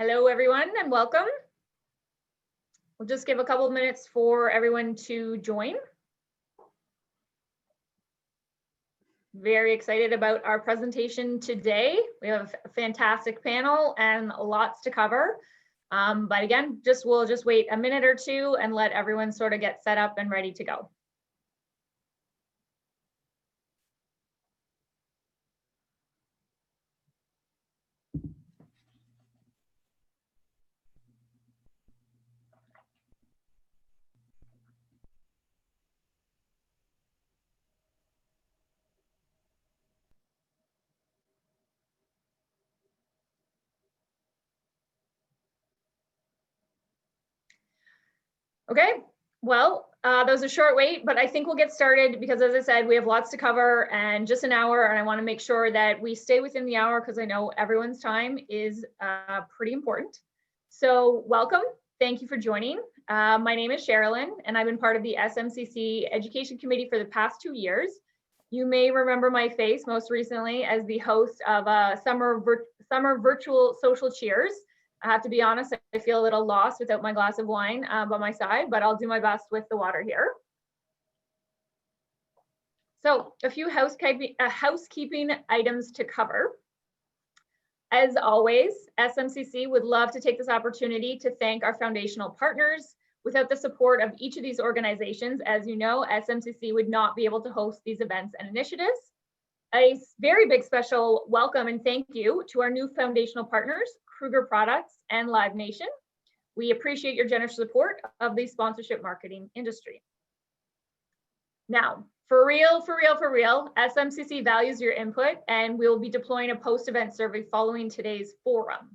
Hello, everyone, and welcome. We'll just give a couple of minutes for everyone to join. Very excited about our presentation today. We have a fantastic panel and lots to cover. But again, we'll just wait a minute or two and let everyone sort of get set up and ready to go. Okay, well, that was a short wait, but I think we'll get started because, as I said, we have lots to cover and just an hour, and I want to make sure that we stay within the hour because I know everyone's time is pretty important. So welcome. Thank you for joining. My name is Sharolyn, and I've been part of the SMCC Education Committee for the past 2 years. You may remember my face most recently as the host of summer virtual social cheers. I have to be honest, I feel a little lost without my glass of wine by my side, but I'll do my best with the water here. So a few housekeeping items to cover. As always, SMCC would love to take this opportunity to thank our foundational partners. Without the support of each of these organizations, as you know, SMCC would not be able to host these events and initiatives. A very big special welcome and thank you to our new foundational partners, Kruger Products and Live Nation. We appreciate your generous support of the sponsorship marketing industry. Now, for real, SMCC values your input and we'll be deploying a post-event survey following today's forum.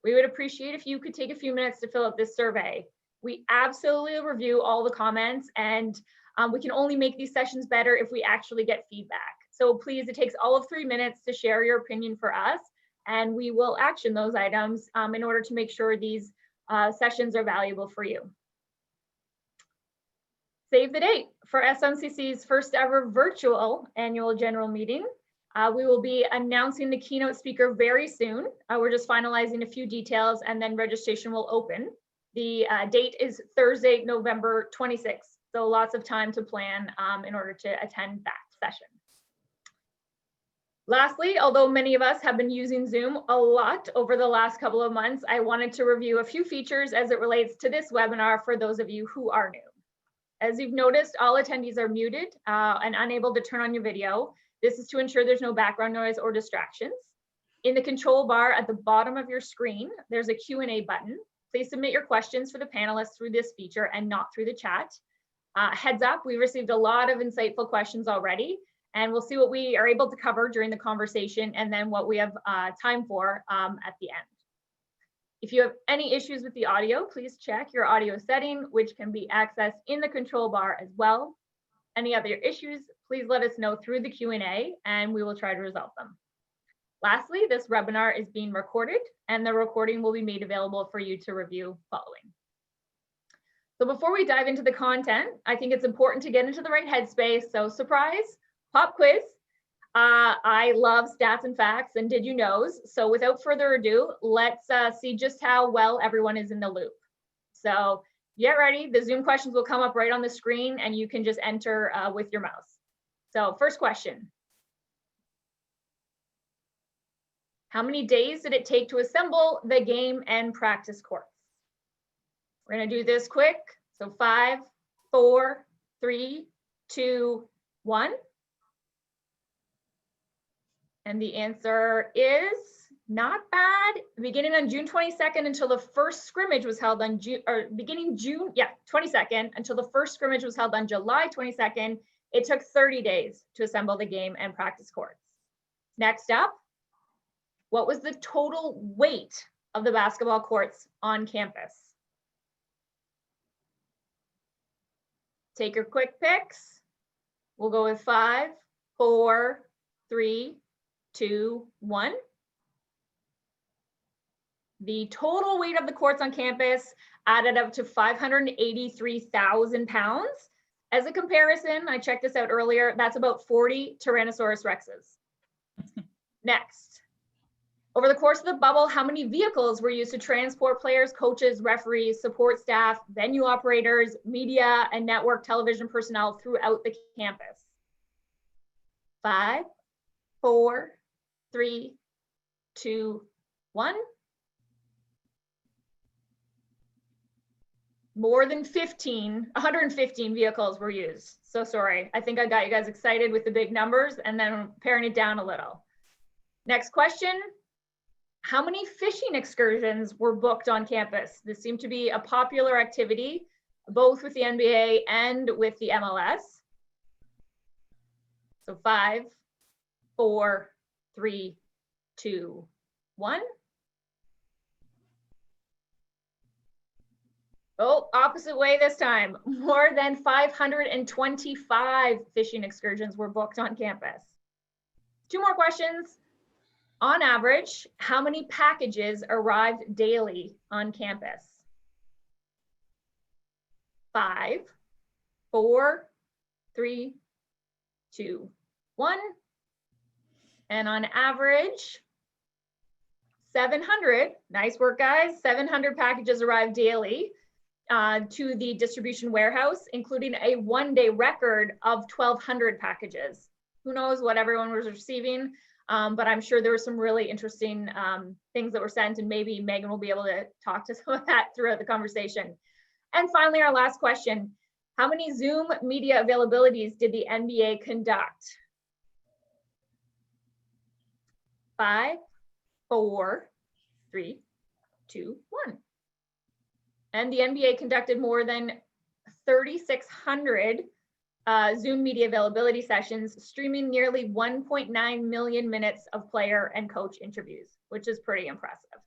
We would appreciate if you could take a few minutes to fill out this survey. We absolutely review all the comments and we can only make these sessions better if we actually get feedback. So please, it takes all of 3 minutes to share your opinion for us, and we will action those items in order to make sure these sessions are valuable for you. Save the date for SMCC's first ever virtual annual general meeting. We will be announcing the keynote speaker very soon. We're just finalizing a few details and then registration will open. The date is Thursday, November 26th. So lots of time to plan in order to attend that session. Lastly, although many of us have been using Zoom a lot over the last couple of months, I wanted to review a few features as it relates to this webinar for those of you who are new. As you've noticed, all attendees are muted and unable to turn on your video. This is to ensure there's no background noise or distractions. In the control bar at the bottom of your screen, there's a Q&A button. Please submit your questions for the panelists through this feature and not through the chat. Heads up, we received a lot of insightful questions already, and we'll see what we are able to cover during the conversation and then what we have time for at the end. If you have any issues with the audio, please check your audio setting, which can be accessed in the control bar as well. Any other issues, please let us know through the Q&A and we will try to resolve them. Lastly, this webinar is being recorded and the recording will be made available for you to review following. So before we dive into the content, I think it's important to get into the right headspace. So surprise, pop quiz. I love stats and facts and did you knows. So without further ado, let's see just how well everyone is in the loop. So get ready. The Zoom questions will come up right on the screen and you can just enter with your mouse. So first question. How many days did it take to assemble the game and practice courts? We're gonna do this quick. So 5, 4, 3, 2, 1. And the answer is not bad. Beginning on June 22nd until the first scrimmage was held on beginning June, 22nd until the first scrimmage was held on July 22nd. It took 30 days to assemble the game and practice courts. Next up, what was the total weight of the basketball courts on campus? Take your quick picks. We'll go with 5, 4, 3, 2, 1. The total weight of the courts on campus added up to 583,000 pounds. As a comparison, I checked this out earlier, that's about 40 Tyrannosaurus Rexes. Next, Over the course of the bubble, how many vehicles were used to transport players, coaches, referees, support staff, venue operators, media, and network television personnel throughout the campus? 5, 4, 3, 2, 1. More than 115 vehicles were used. So sorry, I think I got you guys excited with the big numbers and then paring it down a little. Next question, how many fishing excursions were booked on campus? This seemed to be a popular activity, both with the NBA and with the MLS. So 5, 4, 3, 2, 1. Oh, opposite way this time. More than 525 fishing excursions were booked on campus. 2 more questions. On average, how many packages arrived daily on campus? 5, 4, 3, 2, 1. And on average, 700, nice work guys, 700 packages arrived daily to the distribution warehouse, including a 1-day record of 1,200 packages. Who knows what everyone was receiving, but I'm sure there were some really interesting things that were sent, and maybe Meghann will be able to talk to some of that throughout the conversation. And finally, our last question, how many Zoom media availabilities did the NBA conduct? 5, 4, 3, 2, 1. And the NBA conducted more than 3,600 Zoom media availability sessions, streaming nearly 1.9 million minutes of player and coach interviews, which is pretty impressive.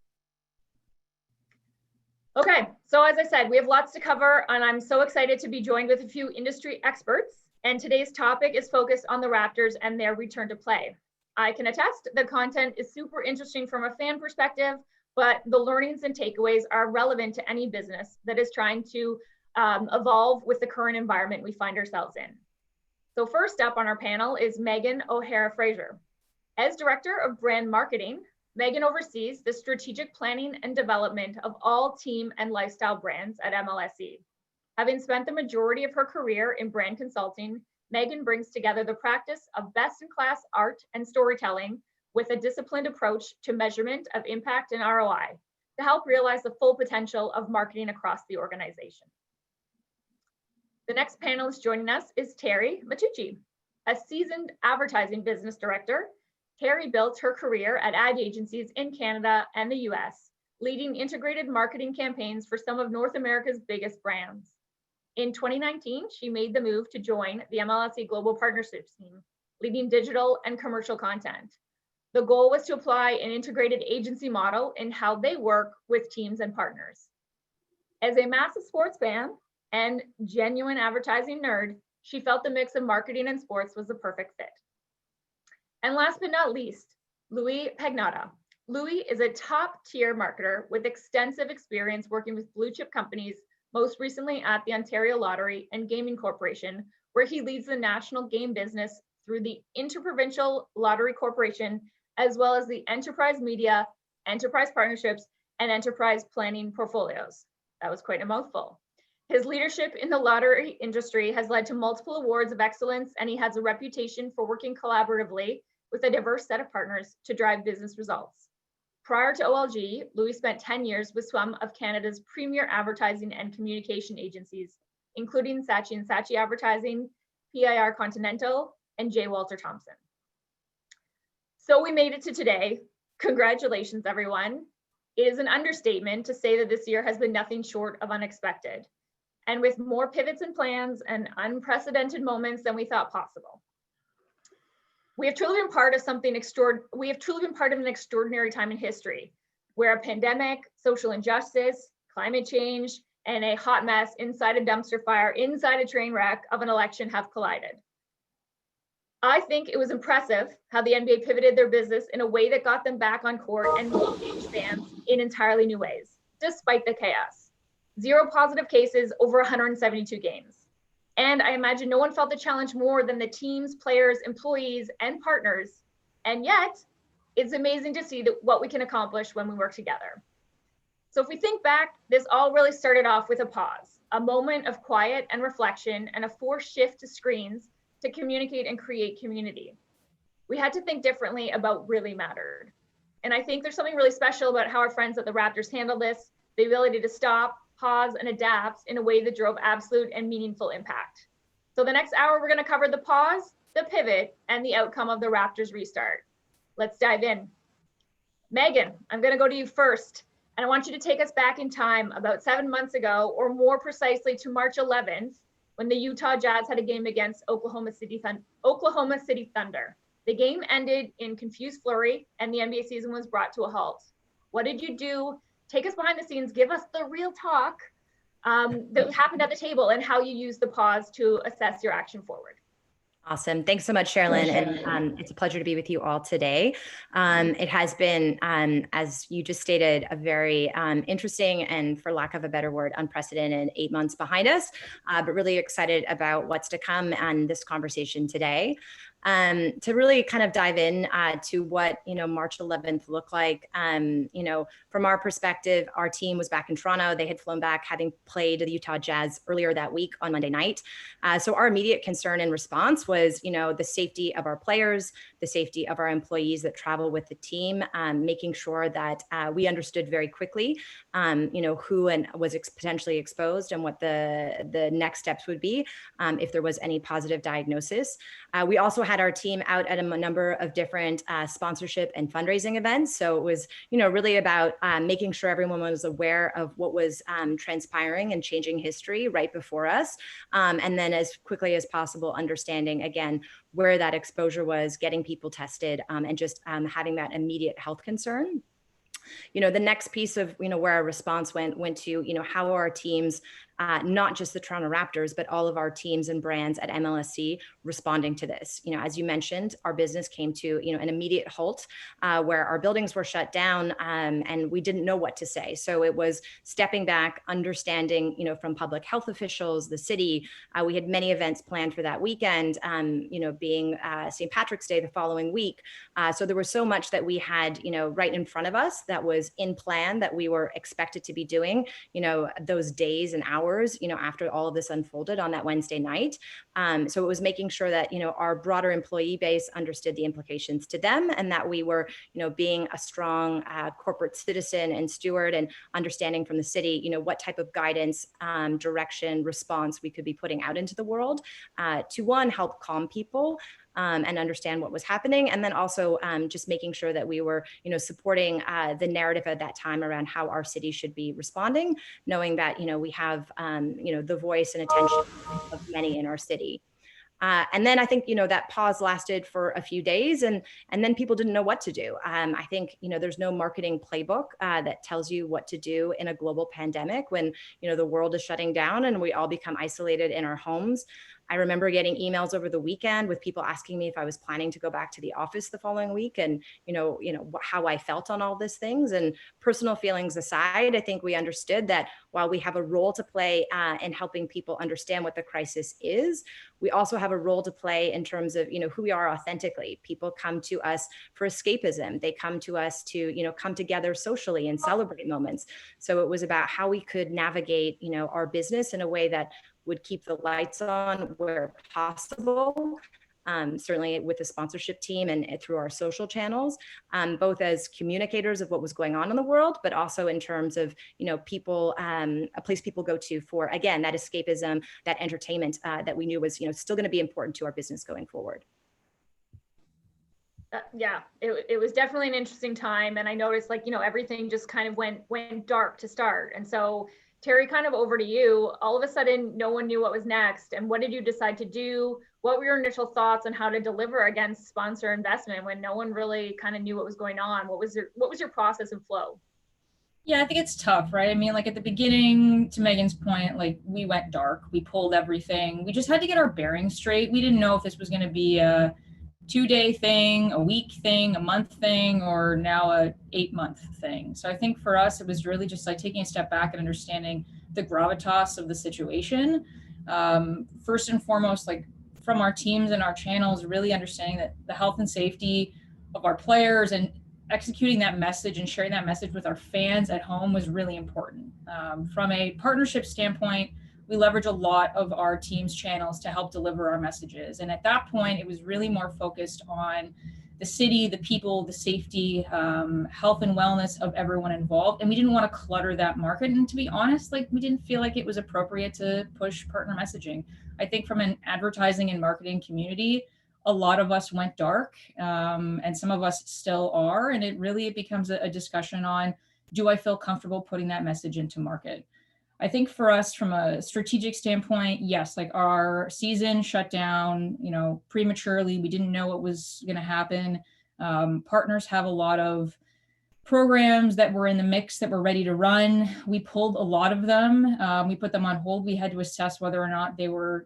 Okay, so as I said, we have lots to cover, and I'm so excited to be joined with a few industry experts. And today's topic is focused on the Raptors and their return to play. I can attest the content is super interesting from a fan perspective, but the learnings and takeaways are relevant to any business that is trying to evolve with the current environment we find ourselves in. So first up on our panel is Meghann O'Hara-Fraser. As Director of Brand Marketing, Meghann oversees the strategic planning and development of all team and lifestyle brands at MLSE. Having spent the majority of her career in brand consulting, Meghann brings together the practice of best-in-class art and storytelling with a disciplined approach to measurement of impact and ROI to help realize the full potential of marketing across the organization. The next panelist joining us is Terri Mattucci. A seasoned advertising business director, Terri built her career at ad agencies in Canada and the US, leading integrated marketing campaigns for some of North America's biggest brands. In 2019, she made the move to join the MLSE Global Partnerships team, leading digital and commercial content. The goal was to apply an integrated agency model in how they work with teams and partners. As a massive sports fan and genuine advertising nerd, she felt the mix of marketing and sports was the perfect fit. And last but not least, Louis Pagnotta. Louis is a top-tier marketer with extensive experience working with blue-chip companies, most recently at the Ontario Lottery and Gaming Corporation, where he leads the national game business through the Interprovincial Lottery Corporation, as well as the enterprise media, enterprise partnerships, and enterprise planning portfolios. That was quite a mouthful. His leadership in the lottery industry has led to multiple awards of excellence, and he has a reputation for working collaboratively with a diverse set of partners to drive business results. Prior to OLG, Louis spent 10 years with some of Canada's premier advertising and communication agencies, including Saatchi & Saatchi Advertising, PIR Continental, and J. Walter Thompson. So we made it to today. Congratulations, everyone. It is an understatement to say that this year has been nothing short of unexpected, and with more pivots and plans and unprecedented moments than we thought possible. We have truly been part of an extraordinary time in history, where a pandemic, social injustice, climate change, and a hot mess inside a dumpster fire, inside a train wreck of an election have collided. I think it was impressive how the NBA pivoted their business in a way that got them back on court and engaged fans in entirely new ways, despite the chaos. 0 positive cases over 172 games. And I imagine no one felt the challenge more than the teams, players, employees, and partners. And yet, it's amazing to see what we can accomplish when we work together. So if we think back, this all really started off with a pause, a moment of quiet and reflection, and a forced shift to screens to communicate and create community. We had to think differently about what really mattered. And I think there's something really special about how our friends at the Raptors handled this, the ability to stop, pause, and adapt in a way that drove absolute and meaningful impact. So the next hour, we're going to cover the pause, the pivot, and the outcome of the Raptors restart. Let's dive in. Meghann, I'm going to go to you first. And I want you to take us back in time about 7 months ago, or more precisely to March 11th, when the Utah Jazz had a game against Oklahoma City Thunder. The game ended in confused flurry, and the NBA season was brought to a halt. What did you do? Take us behind the scenes. Give us the real talk that happened at the table and how you used the pause to assess your action forward. Awesome. Thanks so much, Sharolyn. And it's a pleasure to be with you all today. It has been, as you just stated, a very interesting and, for lack of a better word, unprecedented 8 months behind us, but really excited about what's to come on this conversation today. To really kind of dive in to what, March 11th looked like. From our perspective, our team was back in Toronto. They had flown back, having played the Utah Jazz earlier that week on Monday night. So our immediate concern and response was, the safety of our players, the safety of our employees that travel with the team, making sure that we understood very quickly, who was potentially exposed and what the next steps would be if there was any positive diagnosis. We also had our team out at a number of different sponsorship and fundraising events. So it was, really about making sure everyone was aware of what was transpiring and changing history right before us. And then as quickly as possible, understanding, again, where that exposure was, getting people tested, and just having that immediate health concern. The next piece of, where our response went to, how our teams, not just the Toronto Raptors, but all of our teams and brands at MLSE responding to this. As you mentioned, our business came to, an immediate halt where our buildings were shut down and we didn't know what to say. So it was stepping back, understanding, from public health officials, the city. We had many events planned for that weekend, being St. Patrick's Day the following week. So there was so much that we had, right in front of us that was in plan that we were expected to be doing, those days and hours, after all of this unfolded on that Wednesday night. So it was making sure that, our broader employee base understood the implications to them, and that we were, being a strong corporate citizen and steward, and understanding from the city, what type of guidance, direction, response we could be putting out into the world to, one, help calm people, and understand what was happening. And then also just making sure that we were, supporting the narrative at that time around how our city should be responding, knowing that, we have, the voice and attention of many in our city. And then I think, that pause lasted for a few days, and then people didn't know what to do. I think, there's no marketing playbook that tells you what to do in a global pandemic when, the world is shutting down and we all become isolated in our homes. I remember getting emails over the weekend with people asking me if I was planning to go back to the office the following week, and, how I felt on all these things. And personal feelings aside, I think we understood that while we have a role to play in helping people understand what the crisis is, we also have a role to play in terms of, who we are authentically. People come to us for escapism. They come to us to, come together socially and celebrate moments. So it was about how we could navigate, our business in a way that would keep the lights on where possible, certainly with the sponsorship team and through our social channels, both as communicators of what was going on in the world, but also in terms of, people, a place people go to for, again, that escapism, that entertainment that we knew was, still going to be important to our business going forward. Yeah, it was definitely an interesting time. And I noticed, everything just kind of went dark to start. And so, Terri, kind of over to you. All of a sudden, no one knew what was next. And what did you decide to do? What were your initial thoughts on how to deliver against sponsor investment when no one really kind of knew what was going on? What was your process and flow? Yeah, I think it's tough, right? I mean, at the beginning, to Meghann's point, we went dark. We pulled everything. We just had to get our bearings straight. We didn't know if this was going to be a 2-day thing, a week thing, a month thing, or now a 8-month thing. So I think for us, it was really just taking a step back and understanding the gravitas of the situation. First and foremost, from our teams and our channels, really understanding that the health and safety of our players and executing that message and sharing that message with our fans at home was really important. From a partnership standpoint, we leverage a lot of our team's channels to help deliver our messages. And at that point, it was really more focused on the city, the people, the safety, health and wellness of everyone involved. And we didn't want to clutter that market. And to be honest, like we didn't feel like it was appropriate to push partner messaging. I think from an advertising and marketing community, a lot of us went dark, and some of us still are. And it becomes a discussion on, do I feel comfortable putting that message into market? I think for us, from a strategic standpoint, yes, like our season shut down, prematurely. We didn't know what was going to happen. Partners have a lot of programs that were in the mix that were ready to run. We pulled a lot of them. We put them on hold. We had to assess whether or not they were,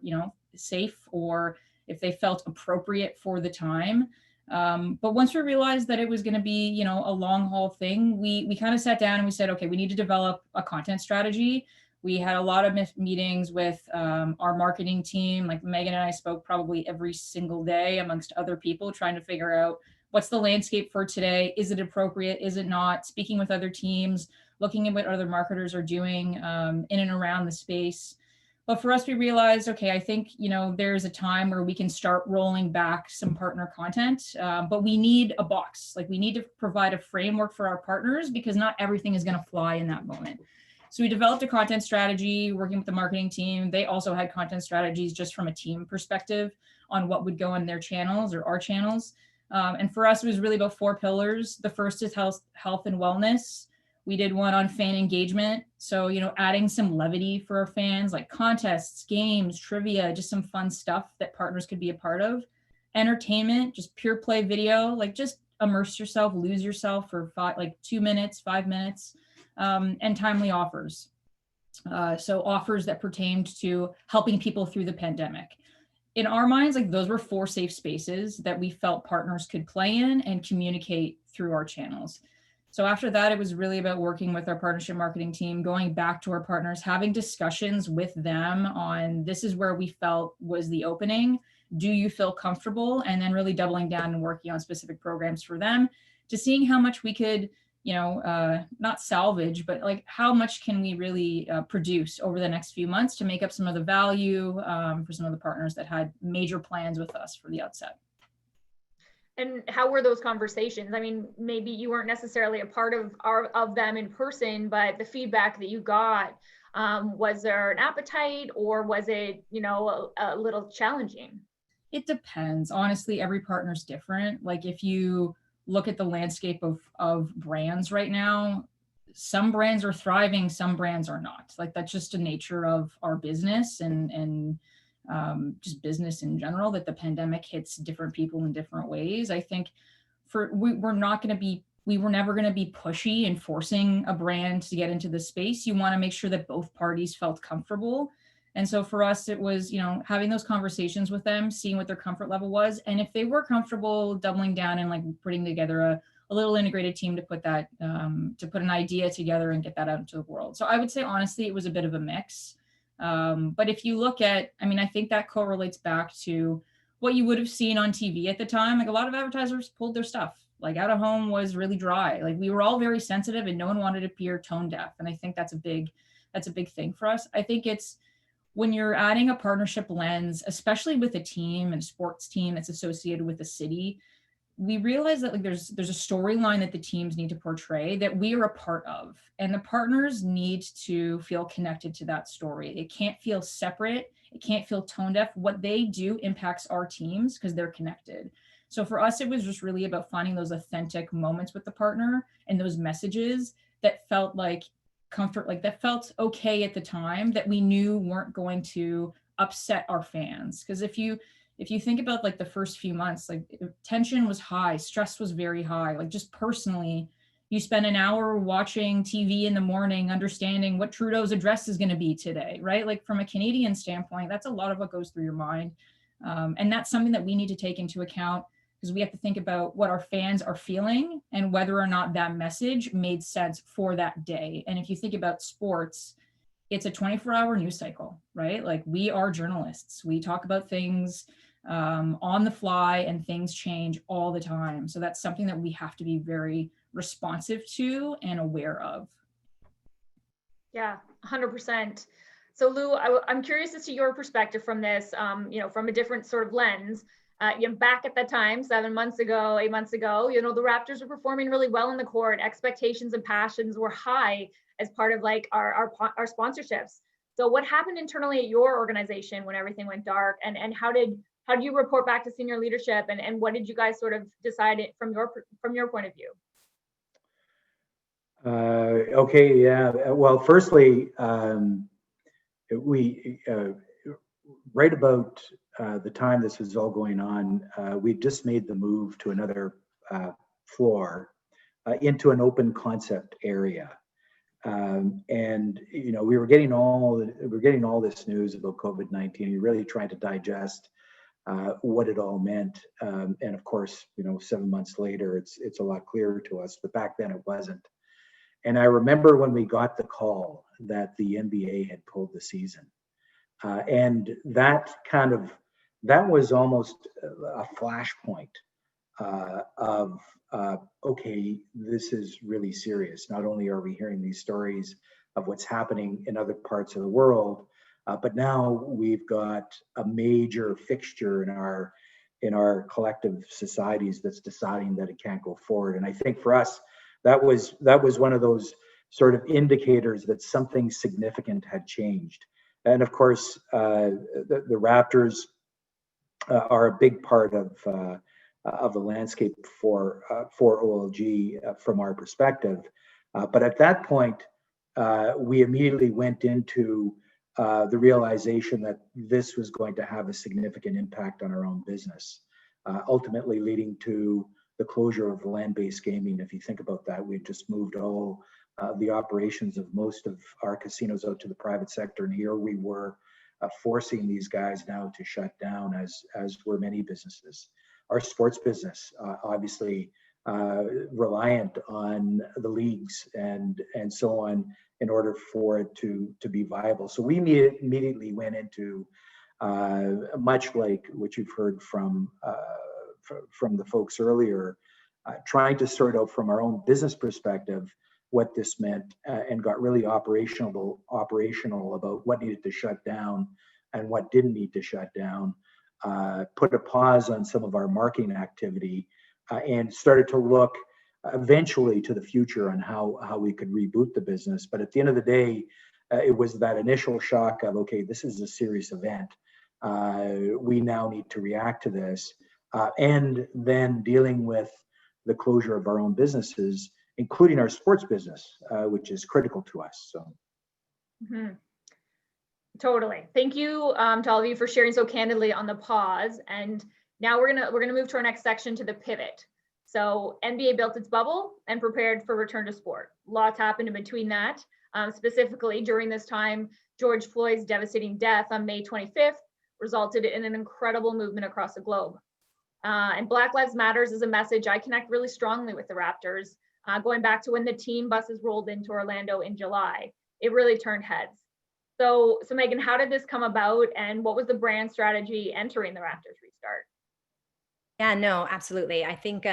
safe or if they felt appropriate for the time. But once we realized that it was going to be, a long haul thing, we kind of sat down and we said, okay, we need to develop a content strategy. We had a lot of meetings with our marketing team. Like Meghann and I spoke probably every single day amongst other people, trying to figure out what's the landscape for today. Is it appropriate? Is it not? Speaking with other teams, looking at what other marketers are doing in and around the space. But for us, we realized, okay, I think, there's a time where we can start rolling back some partner content, but we need a box. Like we need to provide a framework for our partners because not everything is going to fly in that moment. So we developed a content strategy working with the marketing team. They also had content strategies just from a team perspective on what would go in their channels or our channels. And for us, it was really about 4 pillars. The first is health and wellness. We did one on fan engagement. So, adding some levity for our fans, like contests, games, trivia, just some fun stuff that partners could be a part of. Entertainment, just pure play video, like just immerse yourself, lose yourself for 2 minutes, 5 minutes, and timely offers. So offers that pertained to helping people through the pandemic. In our minds, like those were 4 safe spaces that we felt partners could play in and communicate through our channels. So after that, it was really about working with our partnership marketing team, going back to our partners, having discussions with them on this is where we felt was the opening. Do you feel comfortable? And then really doubling down and working on specific programs for them to seeing how much we could, not salvage, but like how much can we really produce over the next few months to make up some of the value for some of the partners that had major plans with us for the outset. And how were those conversations? I mean, maybe you weren't necessarily a part of them in person, but the feedback that you got, was there an appetite or was it, a little challenging? It depends. Honestly, every partner's different. Like if you look at the landscape of brands right now, some brands are thriving, some brands are not. Like that's just the nature of our business and just business in general, that the pandemic hits different people in different ways. I think we were never going to be pushy and forcing a brand to get into the space. You want to make sure that both parties felt comfortable. And so for us, it was, having those conversations with them, seeing what their comfort level was. And if they were comfortable, doubling down and like putting together a little integrated team to put that, to put an idea together and get that out into the world. So I would say, honestly, it was a bit of a mix. But if you look at, I think that correlates back to what you would have seen on TV at the time. Like a lot of advertisers pulled their stuff. Like out of home was really dry. Like we were all very sensitive and no one wanted to appear tone deaf. And I think that's a big thing for us. I think it's when you're adding a partnership lens, especially with a team and a sports team that's associated with the city, we realize that like there's a storyline that the teams need to portray that we are a part of, and the partners need to feel connected to that story. It can't feel separate. It can't feel tone deaf. What they do impacts our teams because they're connected. So for us, it was just really about finding those authentic moments with the partner and those messages that felt like comfort, like that felt okay at the time, that we knew weren't going to upset our fans. Because if you think about like the first few months, like tension was high, stress was very high. Like just personally, you spend an hour watching TV in the morning, understanding what Trudeau's address is going to be today, right? Like from a Canadian standpoint, that's a lot of what goes through your mind. And that's something that we need to take into account because we have to think about what our fans are feeling and whether or not that message made sense for that day. And if you think about sports, it's a 24-hour news cycle, right? Like we are journalists. We talk about things on the fly, and things change all the time. So that's something that we have to be very responsive to and aware of. Yeah, 100%. So Lou, I'm curious as to your perspective from this, from a different sort of lens. Back at that time, 7 months ago, 8 months ago, the Raptors were performing really well in the court. Expectations and passions were high as part of like our sponsorships. So what happened internally at your organization when everything went dark, and how did you report back to senior leadership, and what did you guys sort of decide from your point of view? Okay, yeah. Well, firstly, we right about the time this was all going on, we just made the move to another floor into an open concept area, and we were getting all this news about COVID-19. You're really trying to digest what it all meant, and of course, 7 months later, it's a lot clearer to us. But back then, it wasn't. And I remember when we got the call that the NBA had pulled the season, and that was almost a flashpoint of okay, this is really serious. Not only are we hearing these stories of what's happening in other parts of the world, but now we've got a major fixture in our collective societies that's deciding that it can't go forward. And I think for us, that was one of those sort of indicators that something significant had changed. And of course, the Raptors are a big part of the landscape for OLG from our perspective. But at that point, we immediately went into the realization that this was going to have a significant impact on our own business, ultimately leading to the closure of land-based gaming. If you think about that, we've just moved all the operations of most of our casinos out to the private sector, and here we were forcing these guys now to shut down, as were many businesses. Our sports business, obviously, reliant on the leagues and so on in order for it to be viable. So we immediately went into, much like what you've heard from the folks earlier, trying to sort out from our own business perspective what this meant, and got really operational about what needed to shut down and what didn't need to shut down. Put a pause on some of our marketing activity, and started to look eventually to the future on how we could reboot the business. But at the end of the day, it was that initial shock of, okay, this is a serious event. We now need to react to this. And then dealing with the closure of our own businesses, including our sports business, which is critical to us. So, Totally. Thank you to all of you for sharing so candidly on the pause. And now we're gonna move to our next section, to the pivot. So NBA built its bubble and prepared for return to sport. Lots happened in between that. Specifically during this time, George Floyd's devastating death on May 25th resulted in an incredible movement across the globe. And Black Lives Matters is a message I connect really strongly with the Raptors. Going back to when the team buses rolled into Orlando in July, it really turned heads. So Meghann, how did this come about, and what was the brand strategy entering the Raptors restart? Yeah, no, absolutely. I think,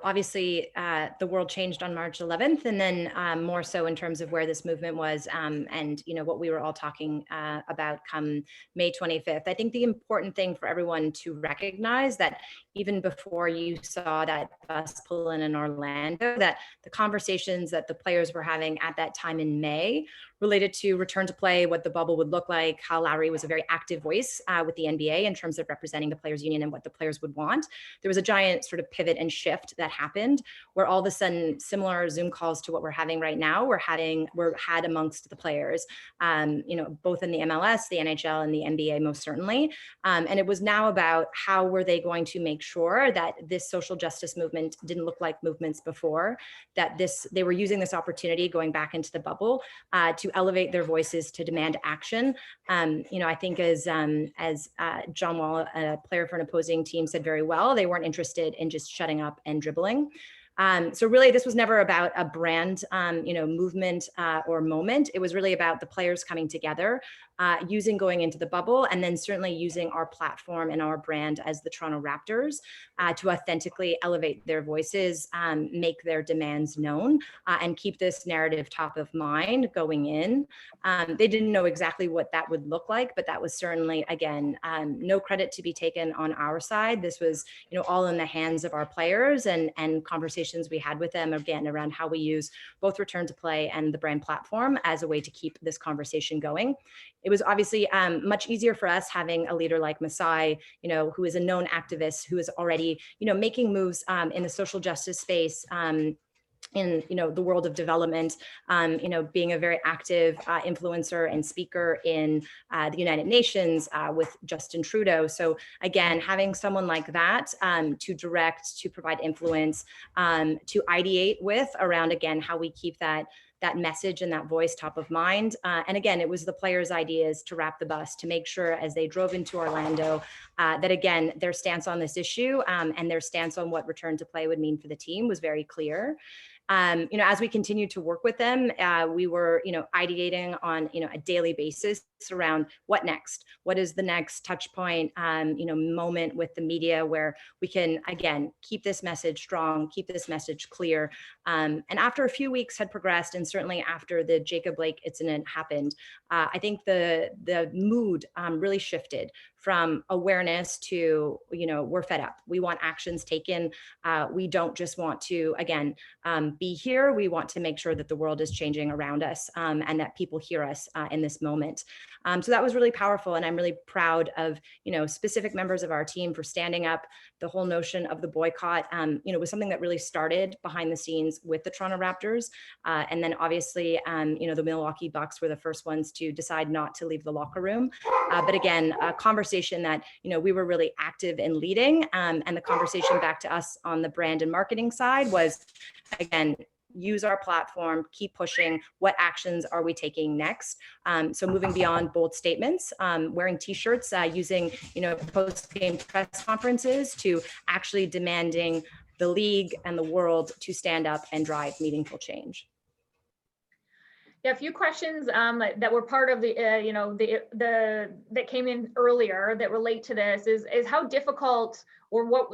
obviously the world changed on March 11th, and then more so in terms of where this movement was, and, what we were all talking about come May 25th. I think the important thing for everyone to recognize that even before you saw that bus pull in Orlando, that the conversations that the players were having at that time in May related to return to play, what the bubble would look like, how Lowry was a very active voice with the NBA in terms of representing the players union and what the players would want. There was a giant sort of pivot and shift that happened, where all of a sudden similar Zoom calls to what we're having right now were had amongst the players, both in the MLS, the NHL, and the NBA most certainly. And it was now about how were they going to make sure that this social justice movement didn't look like movements before, that they were using this opportunity going back into the bubble to elevate their voices, to demand action. I think as John Wall, a player for an opposing team, said very well, they weren't interested in just shutting up and dribbling. So really, this was never about a brand, movement or moment. It was really about the players coming together using going into the bubble, and then certainly using our platform and our brand as the Toronto Raptors to authentically elevate their voices, make their demands known, and keep this narrative top of mind going in. They didn't know exactly what that would look like, but that was certainly, again, no credit to be taken on our side. This was, all in the hands of our players and conversations we had with them, again, around how we use both return to play and the brand platform as a way to keep this conversation going. It was obviously much easier for us having a leader like Masai, who is a known activist, who is already, making moves in the social justice space, in the world of development, being a very active influencer and speaker in the United Nations with Justin Trudeau. So again, having someone like that to direct, to provide influence, to ideate with around, again, how we keep that message and that voice top of mind. And again, it was the players' ideas to wrap the bus, to make sure as they drove into Orlando that, again, their stance on this issue and their stance on what return to play would mean for the team was very clear. As we continued to work with them, we were, ideating on, a daily basis around what next, what is the next touch point, moment with the media where we can, again, keep this message strong, keep this message clear. And after a few weeks had progressed, and certainly after the Jacob Blake incident happened, I think the mood really shifted from awareness to, we're fed up. We want actions taken. We don't just want to, again, be here. We want to make sure that the world is changing around us and that people hear us in this moment. So that was really powerful. And I'm really proud of, specific members of our team for standing up. The whole notion of the boycott, was something that really started behind the scenes with the Toronto Raptors. And then obviously, the Milwaukee Bucks were the first ones to decide not to leave the locker room. But again, a conversation that, we were really active in leading, and the conversation back to us on the brand and marketing side was, again, use our platform, keep pushing. What actions are we taking next? So moving beyond bold statements, wearing T-shirts, using, post-game press conferences to actually demanding the league and the world to stand up and drive meaningful change. Yeah, a few questions that were part of the, that came in earlier that relate to this is how difficult, or what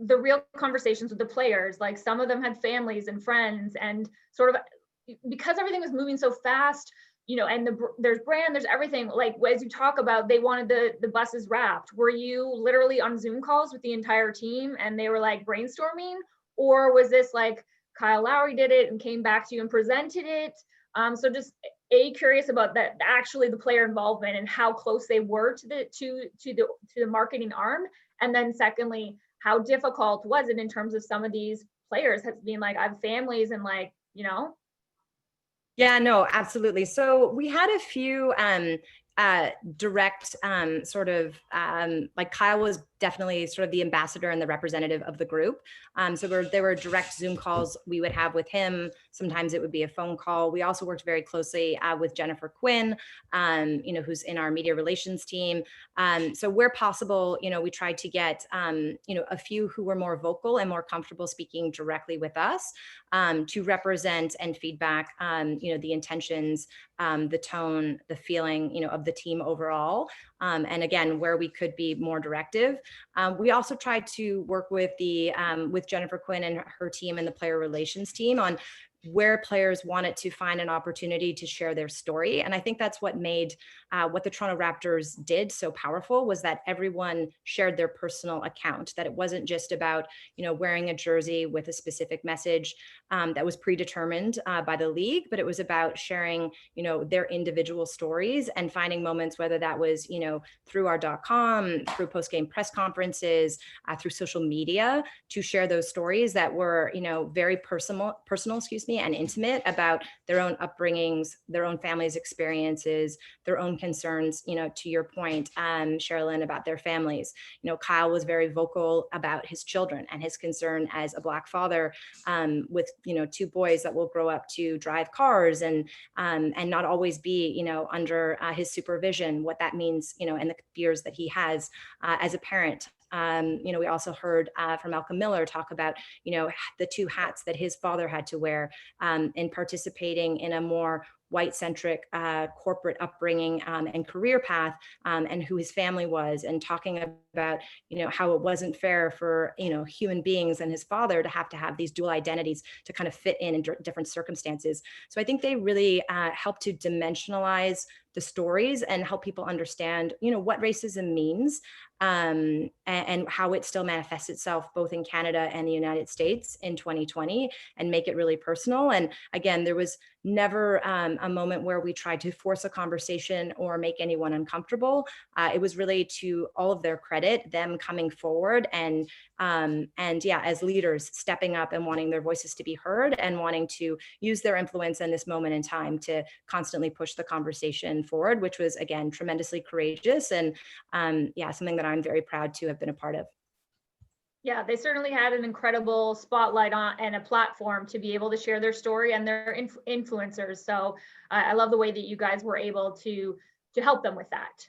the real conversations with the players, like some of them had families and friends, and sort of because everything was moving so fast, and there's brand, there's everything, like as you talk about, they wanted the buses wrapped. Were you literally on Zoom calls with the entire team and they were like brainstorming, or was this like Kyle Lowry did it and came back to you and presented it? So just curious about that, actually the player involvement and how close they were to the marketing arm. And then secondly, how difficult was it in terms of some of these players being like, I have families and like, Yeah, no, absolutely. So we had a few direct sort of like Kyle was definitely sort of the ambassador and the representative of the group. So there were direct Zoom calls we would have with him. Sometimes it would be a phone call. We also worked very closely with Jennifer Quinn, who's in our media relations team. So where possible, we tried to get, a few who were more vocal and more comfortable speaking directly with us to represent and feedback, the intentions, the tone, the feeling, of the team overall. And again, where we could be more directive. We also tried to work with with Jennifer Quinn and her team and the player relations team on where players wanted to find an opportunity to share their story. And I think that's what made what the Toronto Raptors did so powerful, was that everyone shared their personal account, that it wasn't just about, wearing a jersey with a specific message that was predetermined by the league, but it was about sharing, their individual stories and finding moments, whether that was, through our .com, through post-game press conferences, through social media, to share those stories that were, very personal, and intimate about their own upbringings, their own families' experiences, their own concerns, to your point, Sharolyn, about their families. Kyle was very vocal about his children and his concern as a Black father with, two boys that will grow up to drive cars and not always be, under his supervision, what that means, and the fears that he has as a parent. We also heard from Malcolm Miller talk about, the two hats that his father had to wear in participating in a more white-centric corporate upbringing and career path, and who his family was, and talking about, how it wasn't fair for, human beings and his father to have these dual identities to kind of fit in different circumstances. So I think they really help to dimensionalize the stories and help people understand, what racism means, and how it still manifests itself both in Canada and the United States in 2020, and make it really personal. And again, there was never a moment where we tried to force a conversation or make anyone uncomfortable. It was really, to all of their credit, them coming forward and yeah, as leaders, stepping up and wanting their voices to be heard, and wanting to use their influence in this moment in time to constantly push the conversation forward, which was, again, tremendously courageous, and yeah, something that I'm very proud to have been a part of. Yeah, they certainly had an incredible spotlight on and a platform to be able to share their story, and their influencers. So I love the way that you guys were able to help them with that.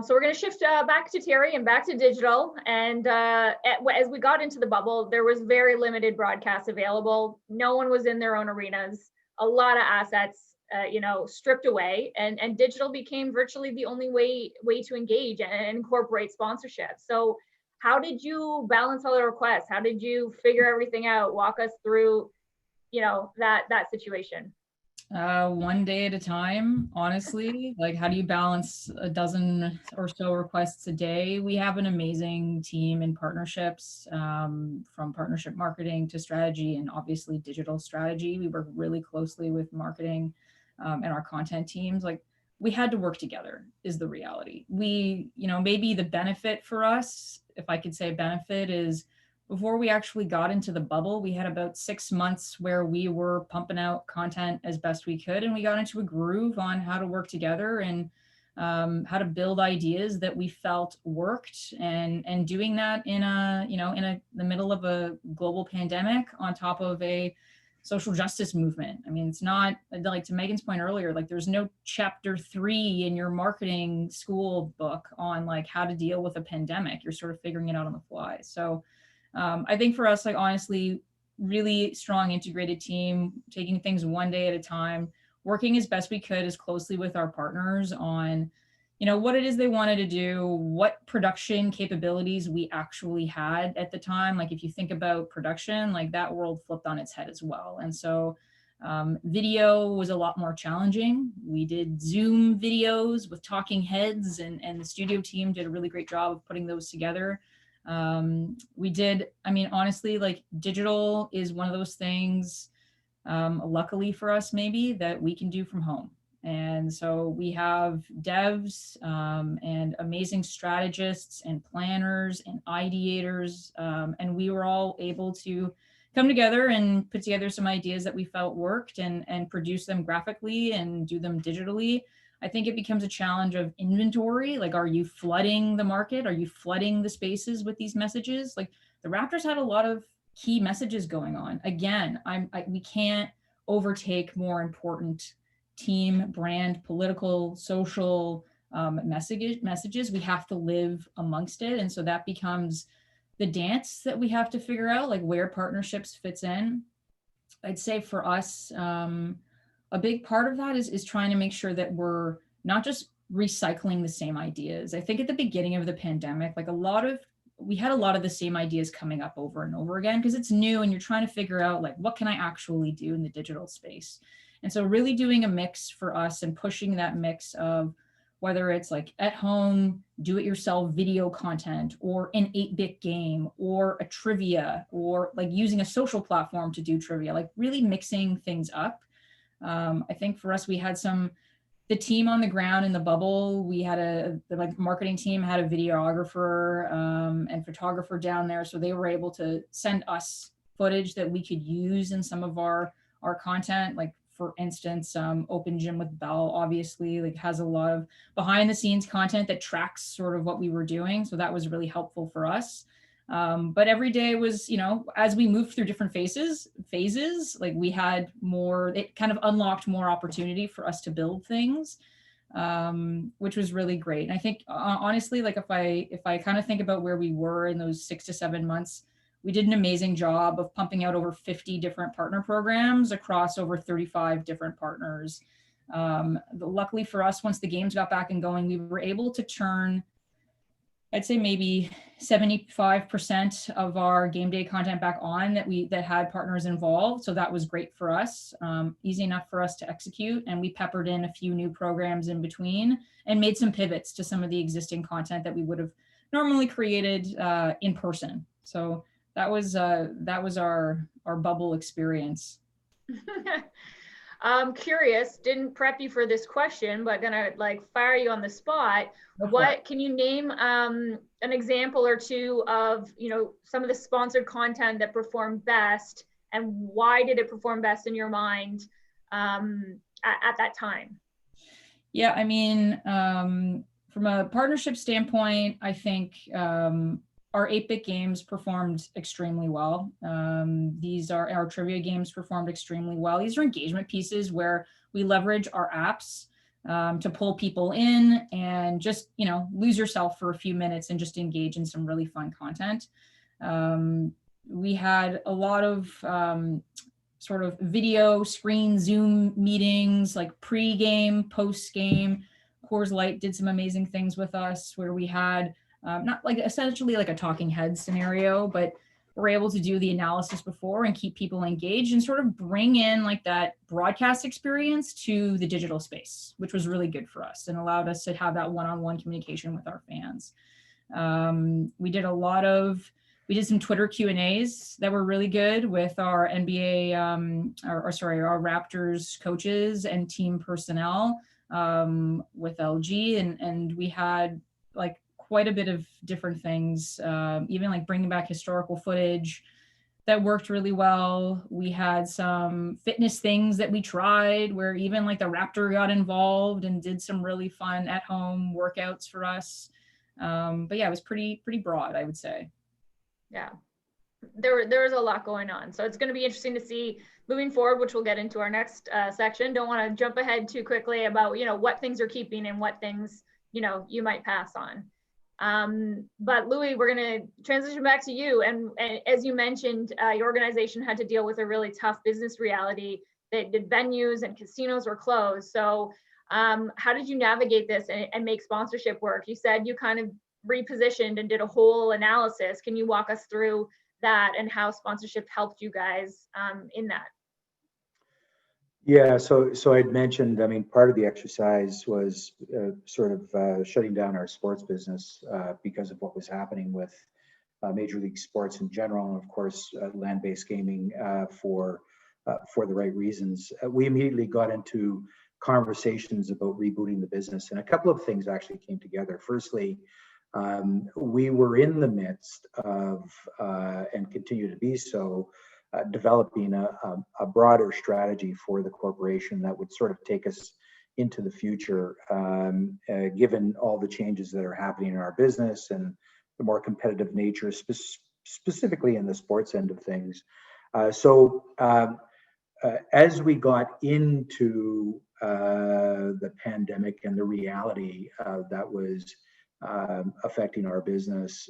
So we're going to shift back to Terri and back to digital. And as we got into the bubble, there was very limited broadcasts available. No one was in their own arenas. A lot of assets, stripped away, and digital became virtually the only way to engage and incorporate sponsorship. So how did you balance all the requests? How did you figure everything out? Walk us through, that situation. One day at a time, honestly. Like, how do you balance a dozen or so requests a day? We have an amazing team in partnerships, from partnership marketing to strategy, and obviously digital strategy. We work really closely with marketing and our content teams. Like, we had to work together is the reality. We, maybe the benefit for us, if I could say benefit, is before we actually got into the bubble, we had about 6 months where we were pumping out content as best we could. And we got into a groove on how to work together, and how to build ideas that we felt worked, and doing that in the middle of a global pandemic on top of a social justice movement. I mean, it's not like, to Megann's point earlier, like, there's no chapter 3 in your marketing school book on like how to deal with a pandemic. You're sort of figuring it out on the fly. So I think for us, like, honestly, really strong integrated team, taking things one day at a time, working as best we could as closely with our partners on, what it is they wanted to do, what production capabilities we actually had at the time. Like, if you think about production, like, that world flipped on its head as well. And so video was a lot more challenging. We did Zoom videos with talking heads, and the studio team did a really great job of putting those together. We did, honestly, like, digital is one of those things, luckily for us, maybe, that we can do from home. And so we have devs and amazing strategists and planners and ideators, and we were all able to come together and put together some ideas that we felt worked, and produce them graphically and do them digitally. I think it becomes a challenge of inventory. Like, are you flooding the market? Are you flooding the spaces with these messages? Like, the Raptors had a lot of key messages going on. Again, we can't overtake more important team, brand, political, social messages. We have to live amongst it. And so that becomes the dance that we have to figure out, like, where partnerships fits in. I'd say for us, a big part of that is trying to make sure that we're not just recycling the same ideas. I think at the beginning of the pandemic, like, we had a lot of the same ideas coming up over and over again, because it's new and you're trying to figure out, like, what can I actually do in the digital space? And so really doing a mix for us, and pushing that mix of whether it's like at home, do it yourself video content, or an 8-bit game, or a trivia, or like using a social platform to do trivia, like really mixing things up. I think for us, we had the team on the ground in the bubble. We had the marketing team had a videographer and photographer down there. So they were able to send us footage that we could use in some of our content. Like, for instance, Open Gym with Bell, obviously, like, has a lot of behind the scenes content that tracks sort of what we were doing. So that was really helpful for us. But every day was, as we moved through different phases, like, we had more, it kind of unlocked more opportunity for us to build things, which was really great. And I think, honestly, like, if I kind of think about where we were in those 6 to 7 months, we did an amazing job of pumping out over 50 different partner programs across over 35 different partners. Luckily for us, once the games got back and going, we were able to turn, I'd say maybe 75% of our game day content back on that had partners involved. So that was great for us, easy enough for us to execute. And we peppered in a few new programs in between and made some pivots to some of the existing content that we would have normally created in person. So that was our bubble experience. I'm curious, didn't prep you for this question, but gonna like fire you on the spot. What can you name an example or two of, you know, some of the sponsored content that performed best, and why did it perform best in your mind at that time? Yeah, I mean, from a partnership standpoint, I think our 8-bit games performed extremely well. These are our trivia games performed extremely well. These are engagement pieces where we leverage our apps to pull people in and just, you know, lose yourself for a few minutes and just engage in some really fun content. We had a lot of sort of video screen Zoom meetings, like pre-game, post-game. Coors Light did some amazing things with us where we had not like essentially like a talking head scenario, but we're able to do the analysis before and keep people engaged and sort of bring in like that broadcast experience to the digital space, which was really good for us and allowed us to have that one-on-one communication with our fans. We did some Twitter Q&As that were really good with our NBA, our Raptors coaches and team personnel with LG, and we had like quite a bit of different things, even like bringing back historical footage that worked really well. We had some fitness things that we tried where even like the Raptor got involved and did some really fun at home workouts for us. But yeah, it was pretty broad, I would say. Yeah, there was a lot going on. So it's going to be interesting to see moving forward, which we'll get into our next section. Don't want to jump ahead too quickly about, you know, what things are keeping and what things, you know, you might pass on. But Louis, we're going to transition back to you. And as you mentioned, your organization had to deal with a really tough business reality that the venues and casinos were closed. So how did you navigate this and make sponsorship work? You said you kind of repositioned and did a whole analysis. Can you walk us through that and how sponsorship helped you guys in that? Yeah, so I'd mentioned, I mean, part of the exercise was sort of shutting down our sports business because of what was happening with Major League Sports in general, and of course, land-based gaming for the right reasons. We immediately got into conversations about rebooting the business, and a couple of things actually came together. Firstly, we were in the midst of, and continue to be so, developing a broader strategy for the corporation that would sort of take us into the future, given all the changes that are happening in our business and the more competitive nature, specifically in the sports end of things. So as we got into the pandemic and the reality that was affecting our business,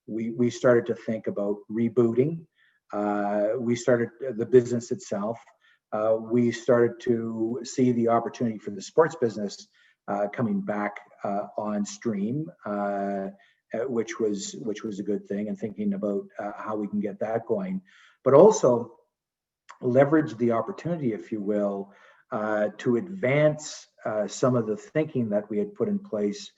we started to think about rebooting. We started the business itself. We started to see the opportunity for the sports business coming back on stream, which was a good thing, and thinking about how we can get that going, but also leverage the opportunity, if you will, to advance some of the thinking that we had put in place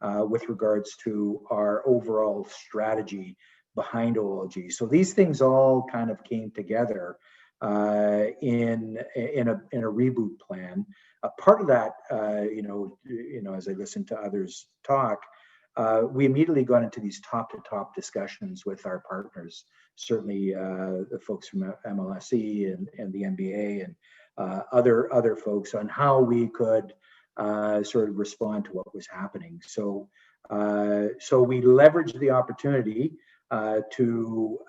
with regards to our overall strategy behind OLG. So these things all kind of came together in a reboot plan. Part of that, as I listened to others talk, we immediately got into these top-to-top discussions with our partners, certainly the folks from MLSE and the NBA and other folks, on how we could sort of respond to what was happening. So we leveraged the opportunity to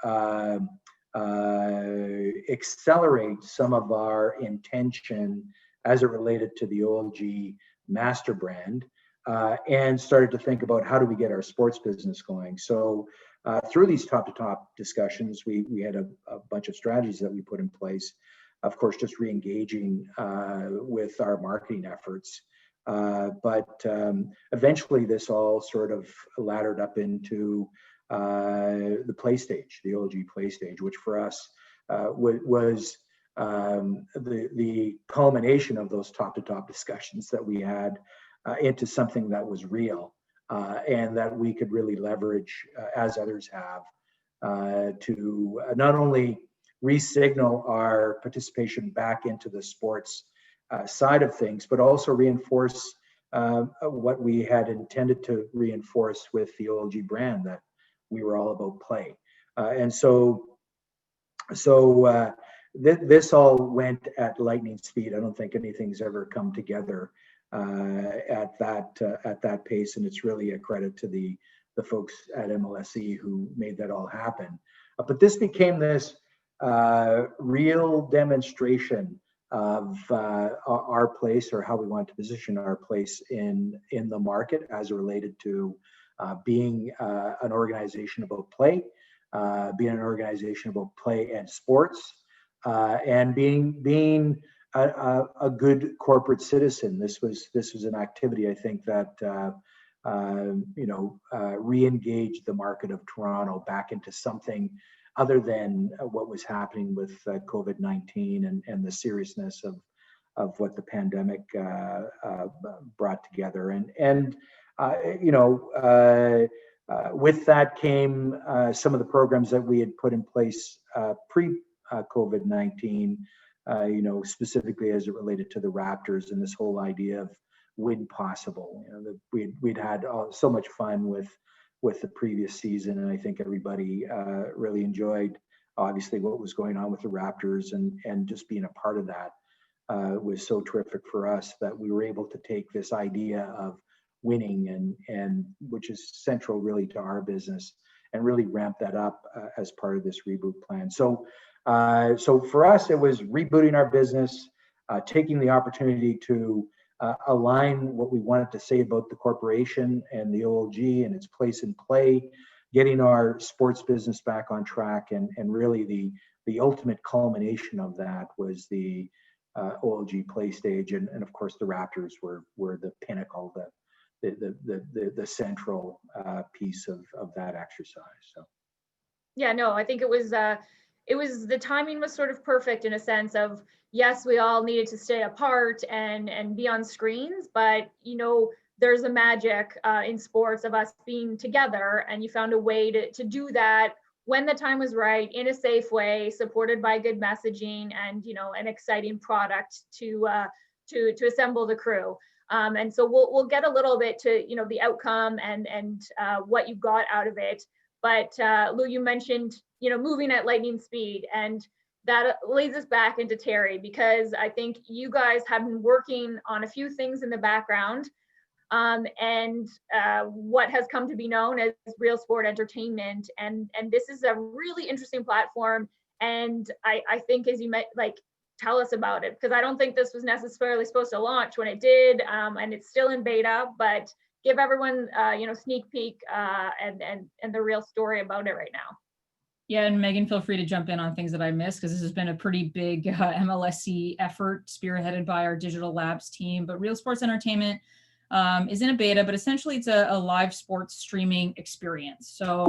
accelerate some of our intention as it related to the OLG master brand, and started to think about how do we get our sports business going. So through these top-to-top discussions, we had a bunch of strategies that we put in place. of course, just re-engaging with our marketing efforts. But eventually this all sort of laddered up into the play stage, the OLG play stage, which for us was the culmination of those top-to-top discussions that we had into something that was real and that we could really leverage, as others have, to not only re-signal our participation back into the sports side of things, but also reinforce what we had intended to reinforce with the OLG brand, that we were all about play. And so this all went at lightning speed. I don't think anything's ever come together at that pace, and it's really a credit to the folks at MLSE who made that all happen. But this became this real demonstration of our place, or how we want to position our place in the market as related to being an organization about play, being an organization about play and sports, and being a good corporate citizen. This was an activity, I think, that re-engaged the market of Toronto back into something other than what was happening with COVID-19 and the seriousness of what the pandemic brought together. With that came some of the programs that we had put in place pre-COVID-19, specifically as it related to the Raptors and this whole idea of win possible. We'd had so much fun with the previous season, and I think everybody really enjoyed obviously what was going on with the Raptors, and just being a part of that was so terrific for us that we were able to take this idea of winning and which is central really to our business, and really ramp that up as part of this reboot plan. So for us, it was rebooting our business, taking the opportunity to align what we wanted to say about the corporation and the OLG and its place in play, getting our sports business back on track, and really the ultimate culmination of that was the OLG play stage, and of course the Raptors were the pinnacle, the central piece of that exercise. So yeah, no, I think it was the timing was sort of perfect in a sense of, yes, we all needed to stay apart and be on screens, but there's a magic in sports of us being together, and you found a way to do that when the time was right, in a safe way, supported by good messaging and an exciting product to assemble the crew. And so we'll get a little bit to the outcome and what you got out of it. But Lou, you mentioned moving at lightning speed, and that leads us back into Terri, because I think you guys have been working on a few things in the background, and what has come to be known as Real Sport Entertainment, and this is a really interesting platform. And I think, as you might tell us about it, because I don't think this was necessarily supposed to launch when it did, and it's still in beta, but give everyone sneak peek and the real story about it right now. Yeah, and Meghann, feel free to jump in on things that I missed, because this has been a pretty big MLSE effort spearheaded by our digital labs team. But Real Sports Entertainment is in a beta, but essentially it's a live sports streaming experience. So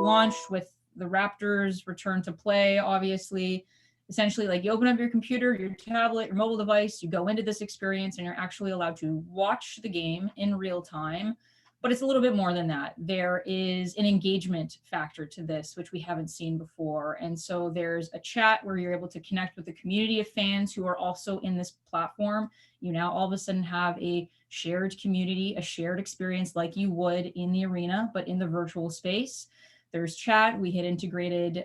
launched with the Raptors return to play, obviously. Essentially, you open up your computer, your tablet, your mobile device, you go into this experience, and you're actually allowed to watch the game in real time. But it's a little bit more than that. There is an engagement factor to this, which we haven't seen before. And so there's a chat where you're able to connect with the community of fans who are also in this platform. You now all of a sudden have a shared community, a shared experience like you would in the arena, but in the virtual space. There's chat. We had integrated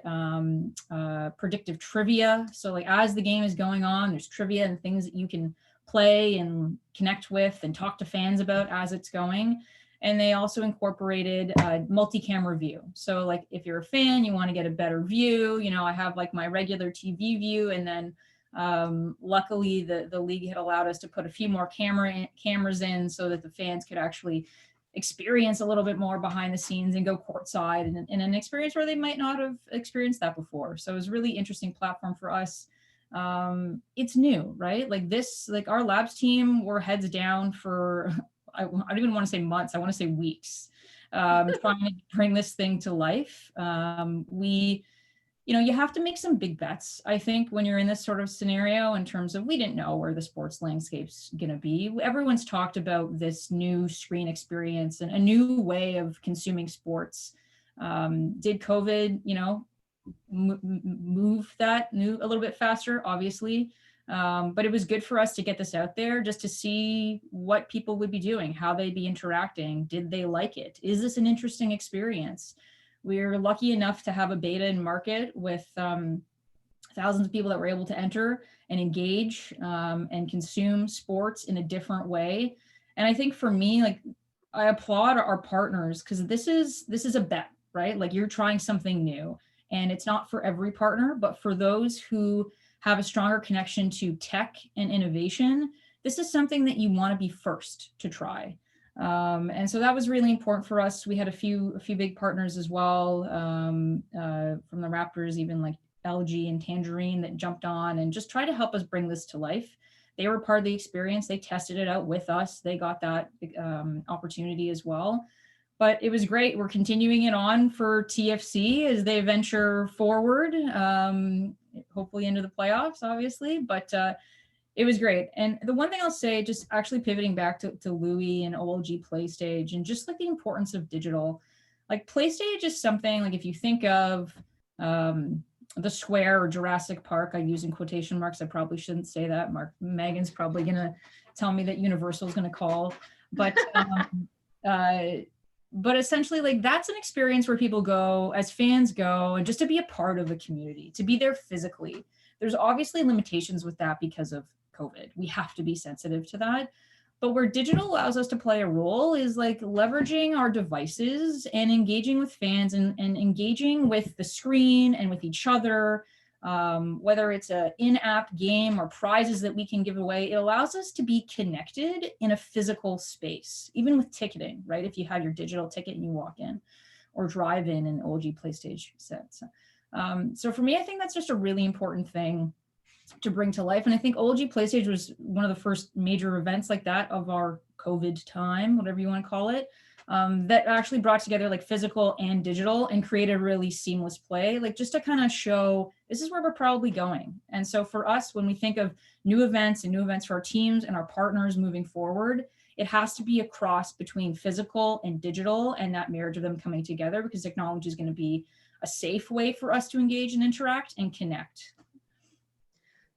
predictive trivia. So as the game is going on, there's trivia and things that you can play and connect with and talk to fans about as it's going. And they also incorporated multi-camera view. So if you're a fan, you want to get a better view, I have my regular TV view. And then luckily the league had allowed us to put a few more cameras in so that the fans could actually experience a little bit more behind the scenes and go courtside in an experience where they might not have experienced that before. So it was a really interesting platform for us. it's new, right? Like this, like our labs team were heads down for, I don't even want to say months, I want to say weeks, trying to bring this thing to life. You have to make some big bets, I think, when you're in this sort of scenario, in terms of, we didn't know where the sports landscape's going to be. Everyone's talked about this new screen experience and a new way of consuming sports. Did COVID, move that a little bit faster, obviously. But it was good for us to get this out there, just to see what people would be doing, how they'd be interacting. Did they like it? Is this an interesting experience? We're lucky enough to have a beta in market with thousands of people that were able to enter and engage and consume sports in a different way. And I think for me, like, I applaud our partners, because this is a bet, right? Like, you're trying something new, and it's not for every partner, but for those who have a stronger connection to tech and innovation, this is something that you want to be first to try. And so that was really important for us. We had a few big partners as well, from the Raptors, even like LG and Tangerine, that jumped on and just tried to help us bring this to life. They were part of the experience. They tested it out with us. They got that opportunity as well. But it was great. We're continuing it on for TFC as they venture forward, hopefully into the playoffs, obviously. But it was great. And the one thing I'll say, just actually pivoting back to Louis and OLG PlayStage, and just like the importance of digital, like PlayStage is something, like, if you think of the Square or Jurassic Park, I use in quotation marks, I probably shouldn't say that. Megan's probably going to tell me that Universal is going to call, but essentially, like, that's an experience where people go, as fans go, and just to be a part of a community, to be there physically. There's obviously limitations with that because of COVID. We have to be sensitive to that. But where digital allows us to play a role is like leveraging our devices and engaging with fans and engaging with the screen and with each other, whether it's an in-app game or prizes that we can give away. It allows us to be connected in a physical space, even with ticketing, right? If you have your digital ticket and you walk in, or drive in an OG PlayStation set. So for me, I think that's just a really important thing to bring to life. And I think OLG PlayStage was one of the first major events like that of our COVID time, whatever you want to call it, that actually brought together like physical and digital and created really seamless play, like just to kind of show this is where we're probably going. And so for us, when we think of new events for our teams and our partners moving forward, it has to be a cross between physical and digital, and that marriage of them coming together, because technology is going to be a safe way for us to engage and interact and connect.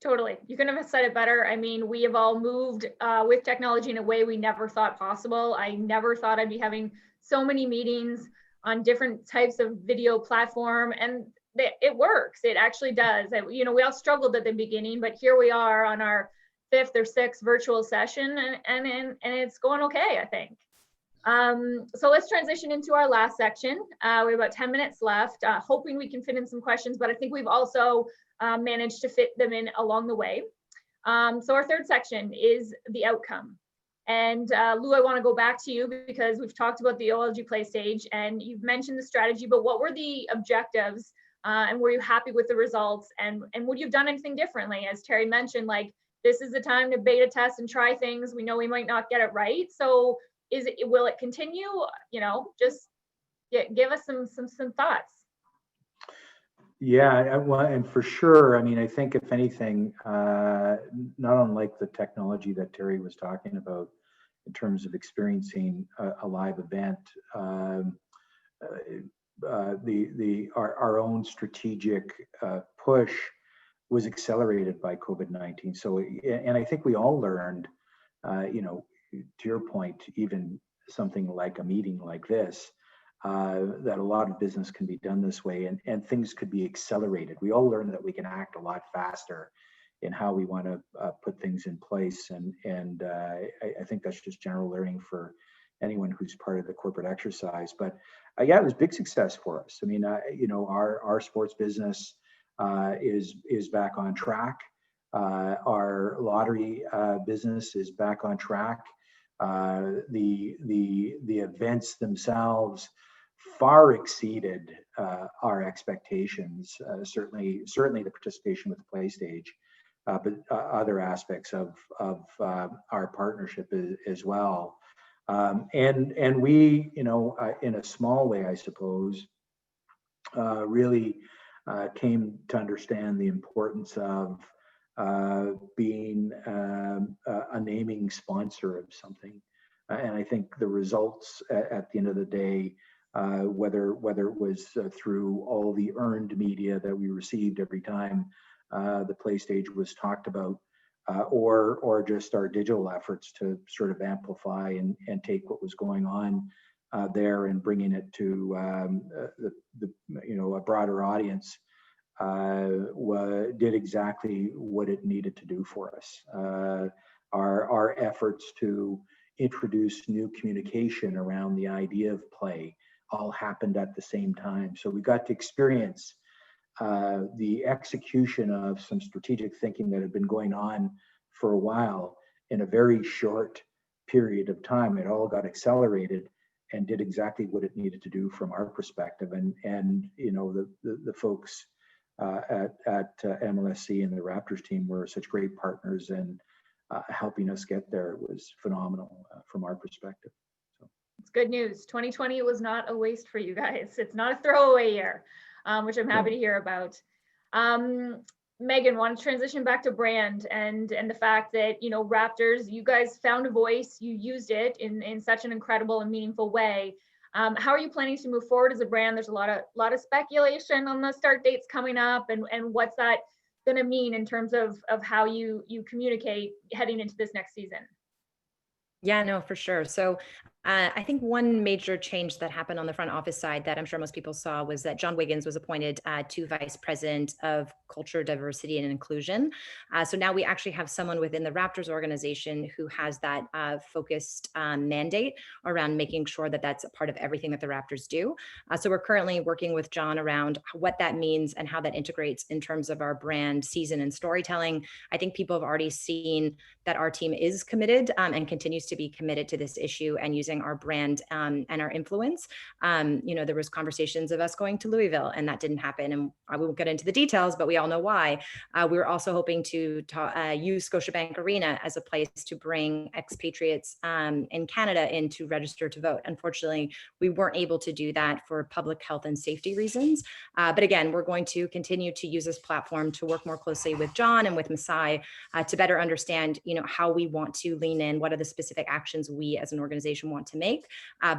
Totally. You couldn't have said it better. I mean, we have all moved with technology in a way we never thought possible. I never thought I'd be having so many meetings on different types of video platform, and it works. It actually does. We all struggled at the beginning, but here we are on our 5th or 6th virtual session, and it's going okay, I think. So let's transition into our last section. We have about 10 minutes left, hoping we can fit in some questions, but I think we've also managed to fit them in along the way. So our third section is the outcome. And Lou, I want to go back to you because we've talked about the OLG play stage and you've mentioned the strategy, but what were the objectives and were you happy with the results? And would you have done anything differently? As Terri mentioned, like, this is the time to beta test and try things. We know we might not get it right. So will it continue? Just give us some thoughts. Yeah, well, and for sure, I mean, I think if anything, not unlike the technology that Terri was talking about in terms of experiencing a live event, our own strategic push was accelerated by COVID-19. So, and I think we all learned, to your point, even something like a meeting like this, that a lot of business can be done this way, and things could be accelerated. We all learned that we can act a lot faster in how we want to put things in place, and I think that's just general learning for anyone who's part of the corporate exercise. But yeah, it was big success for us. I mean, our sports business is back on track. Our lottery business is back on track. The events themselves far exceeded our expectations. Certainly the participation with the play stage but other aspects of our partnership as well. And we, in a small way, I suppose, really came to understand the importance of being a naming sponsor of something. And I think the results at the end of the day, whether it was through all the earned media that we received every time the play stage was talked about, or just our digital efforts to sort of amplify and take what was going on there and bringing it to a broader audience, did exactly what it needed to do for us. Our efforts to introduce new communication around the idea of play all happened at the same time. So we got to experience the execution of some strategic thinking that had been going on for a while in a very short period of time. It all got accelerated and did exactly what it needed to do from our perspective. And the folks at MLSE and the Raptors team were such great partners and helping us get there. It was phenomenal from our perspective. So it's good news. 2020 was not a waste for you guys. It's not a throwaway year, which I'm happy to hear about. Meghann, want to transition back to brand and the fact that, Raptors, you guys found a voice, you used it in such an incredible and meaningful way. How are you planning to move forward as a brand? There's a lot of speculation on the start dates coming up, and what's that going to mean in terms of how you communicate heading into this next season? Yeah, no, for sure. So I think one major change that happened on the front office side that I'm sure most people saw was that John Wiggins was appointed to Vice President of Culture, Diversity, and Inclusion. So now we actually have someone within the Raptors organization who has that focused mandate around making sure that that's a part of everything that the Raptors do. So we're currently working with John around what that means and how that integrates in terms of our brand, season, and storytelling. I think people have already seen that our team is committed and continues to be committed to this issue and using our brand and our influence. There was conversations of us going to Louisville, and that didn't happen. And I won't get into the details, but we all know why. We were also hoping to use Scotiabank Arena as a place to bring expatriates in Canada in to register to vote. Unfortunately, we weren't able to do that for public health and safety reasons. But again, we're going to continue to use this platform to work more closely with John and with Masai to better understand, how we want to lean in, what are the specific actions we as an organization want to make,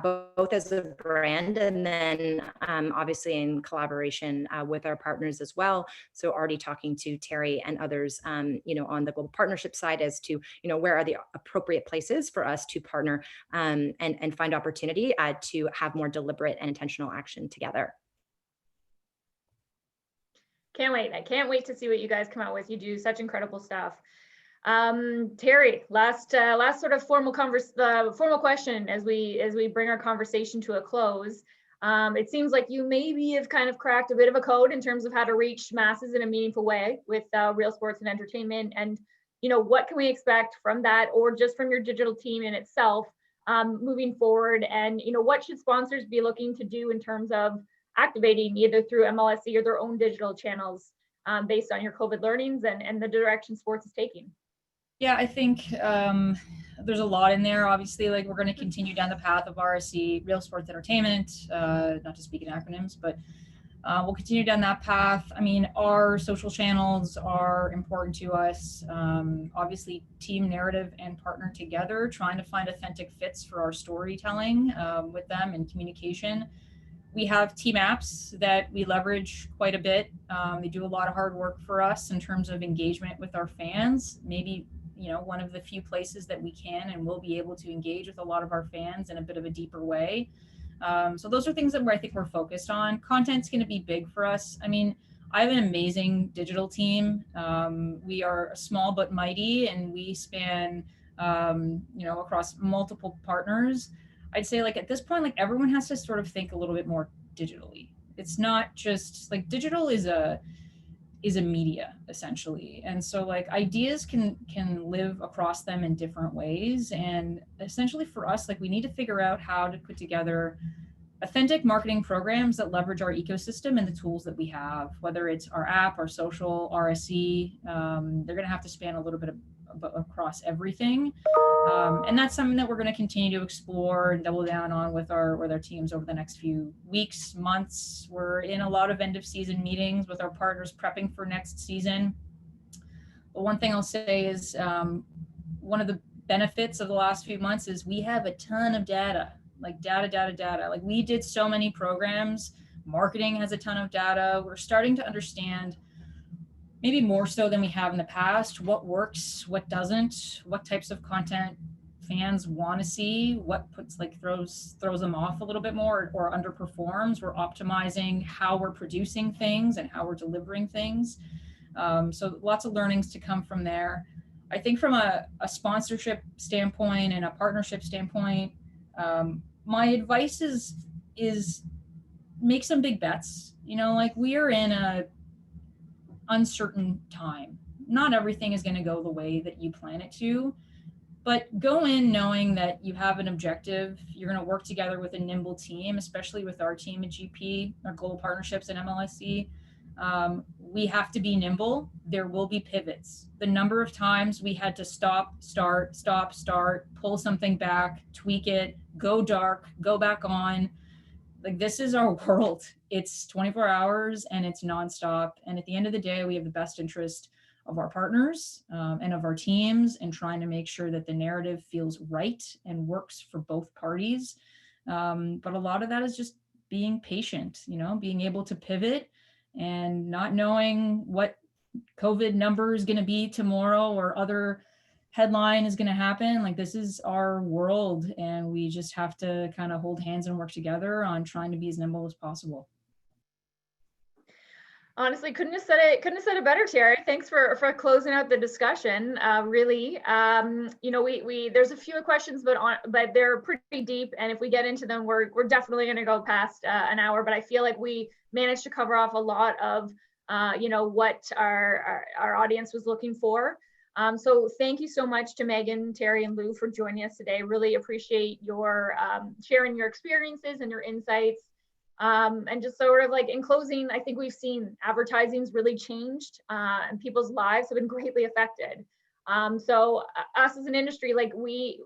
both as a brand and then obviously in collaboration with our partners as well. So already talking to Terri and others, on the global partnership side as to, where are the appropriate places for us to partner and find opportunity to have more deliberate and intentional action together. Can't wait. I can't wait to see what you guys come out with. You do such incredible stuff. Terri, last sort of formal question as we bring our conversation to a close. It seems like you maybe have kind of cracked a bit of a code in terms of how to reach masses in a meaningful way with real sports and entertainment. And, what can we expect from that, or just from your digital team in itself moving forward? And, what should sponsors be looking to do in terms of activating either through MLSE or their own digital channels based on your COVID learnings and the direction sports is taking? Yeah, I think there's a lot in there. Obviously, we're going to continue down the path of RSE, Real Sports Entertainment, not to speak in acronyms, but we'll continue down that path. I mean, our social channels are important to us. Obviously, team narrative and partner together, trying to find authentic fits for our storytelling with them and communication. We have team apps that we leverage quite a bit. They do a lot of hard work for us in terms of engagement with our fans. Maybe, one of the few places that we can and will be able to engage with a lot of our fans in a bit of a deeper way. So those are things that I think we're focused on. Content's going to be big for us. I mean, I have an amazing digital team. We are small but mighty, and we span, across multiple partners. I'd say at this point, everyone has to sort of think a little bit more digitally. It's not just digital is a media essentially. And so ideas can live across them in different ways. And essentially for us, we need to figure out how to put together authentic marketing programs that leverage our ecosystem and the tools that we have, whether it's our app, our social, RSE. They're going to have to span a little bit across everything. And that's something that we're going to continue to explore and double down on with our teams over the next few weeks, months. We're in a lot of end of season meetings with our partners prepping for next season. But one thing I'll say is one of the benefits of the last few months is we have a ton of data, like data. Like we did so many programs, marketing has a ton of data. We're starting to understand, maybe more so than we have in the past, what works, what doesn't, what types of content fans want to see, what puts throws them off a little bit more or underperforms. We're optimizing how we're producing things and how we're delivering things. So lots of learnings to come from there. I think from a sponsorship standpoint and a partnership standpoint, my advice is make some big bets. Like we are in a uncertain time. Not everything is going to go the way that you plan it to, but go in knowing that you have an objective. You're going to work together with a nimble team, especially with our team at GP, our global partnerships and MLSE. We have to be nimble. There will be pivots. The number of times we had to stop, start, pull something back, tweak it, go dark, go back on. Like this is our world. It's 24 hours and it's nonstop. And at the end of the day, we have the best interest of our partners and of our teams and trying to make sure that the narrative feels right and works for both parties. But a lot of that is just being patient, being able to pivot and not knowing what COVID number is going to be tomorrow or other headline is going to happen. Like this is our world and we just have to kind of hold hands and work together on trying to be as nimble as possible. Honestly, couldn't have said it better, Terri. Thanks for closing out the discussion. Really, we there's a few questions, but they're pretty deep, and if we get into them, we're definitely going to go past an hour. But I feel like we managed to cover off a lot of what our audience was looking for. So thank you so much to Meghann, Terri, and Lou for joining us today. Really appreciate your sharing your experiences and your insights. And just sort of like in closing, I think we've seen advertising's really changed and people's lives have been greatly affected. So us as an industry, like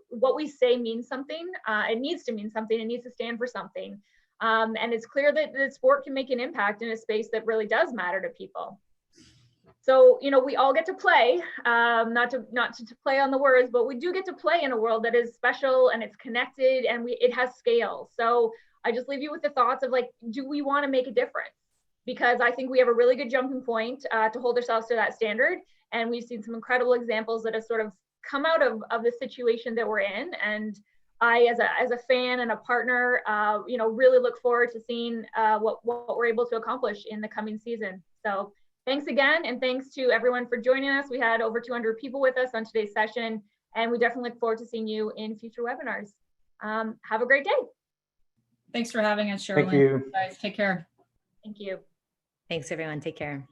what we say means something. It needs to mean something. It needs to stand for something. And it's clear that the sport can make an impact in a space that really does matter to people. So, we all get to play, not to play on the words, but we do get to play in a world that is special and it's connected and it has scale. So I just leave you with the thoughts of like, do we want to make a difference? Because I think we have a really good jumping point to hold ourselves to that standard. And we've seen some incredible examples that have sort of come out of the situation that we're in. And I, as a fan and a partner, really look forward to seeing what we're able to accomplish in the coming season. So thanks again. And thanks to everyone for joining us. We had over 200 people with us on today's session, and we definitely look forward to seeing you in future webinars. Have a great day. Thanks for having us, Sharolyn. Thank you. Guys, take care. Thank you. Thanks, everyone. Take care.